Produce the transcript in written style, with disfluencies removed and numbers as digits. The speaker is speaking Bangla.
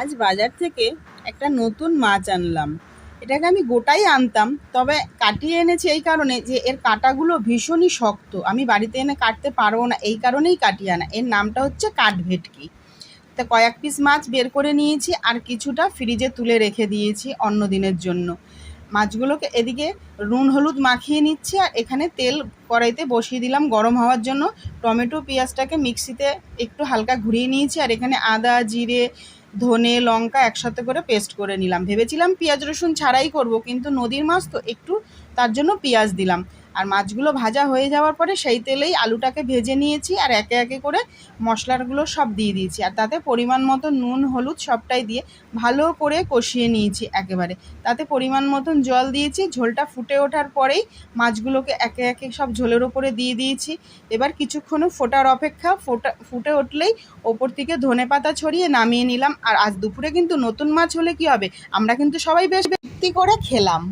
আজ বাজার থেকে একটা নতুন মাছ আনলাম। এটাকে আমি গোটাই আনতাম, তবে কাটিয়ে এনেছি এই কারণে যে এর কাঁটাগুলো ভীষণই শক্ত, আমি বাড়িতে এনে কাটতে পারবো না, এই কারণেই কাটিয়ে আনা। এর নামটা হচ্ছে কাঠভেটকি। তা কয়েক পিস মাছ বের করে নিয়েছি, আর কিছুটা ফ্রিজে তুলে রেখে দিয়েছি অন্য দিনের জন্য। মাছগুলোকে এদিকে নুন হলুদ মাখিয়ে নিচ্ছি, আর এখানে তেল কড়াইতে বসিয়ে দিলাম গরম হওয়ার জন্য। টমেটো পেঁয়াজটাকে মিক্সিতে একটু হালকা ঘুরিয়ে নিয়েছি, আর এখানে আদা জিরে ধনে লঙ্কা একসাথে করে পেস্ট করে নিলাম। ভেবেছিলাম পেঁয়াজ রসুন ছাড়াই করব, কিন্তু নদীর মাছ তো একটু তার জন্য পেঁয়াজ দিলাম। আর মাছগুলো ভাজা হয়ে যাওয়ার পরে সেই তেলেই আলুটাকে ভেজে নিয়েছি, আর একে একে করে মশলাগুলো সব দিয়ে দিয়েছি, আর তাতে পরিমাণ মতো নুন হলুদ সবটাই দিয়ে ভালো করে কষিয়ে নিয়েছি একেবারে। তাতে পরিমাণ মতন জল দিয়েছি, ঝোলটা ফুটে ওঠার পরেই মাছগুলোকে একে একে সব ঝোলের ওপরে দিয়ে দিয়েছি। এবার কিছুক্ষণ ফোটার অপেক্ষা, ফুটে উঠলেই ওপর থেকে ধনেপাতা ছড়িয়ে নামিয়ে নিলাম। আর আজ দুপুরে কিন্তু নতুন মাছ হলে কি হবে, আমরা কিন্তু সবাই বেশ তৃপ্তি করে খেলাম।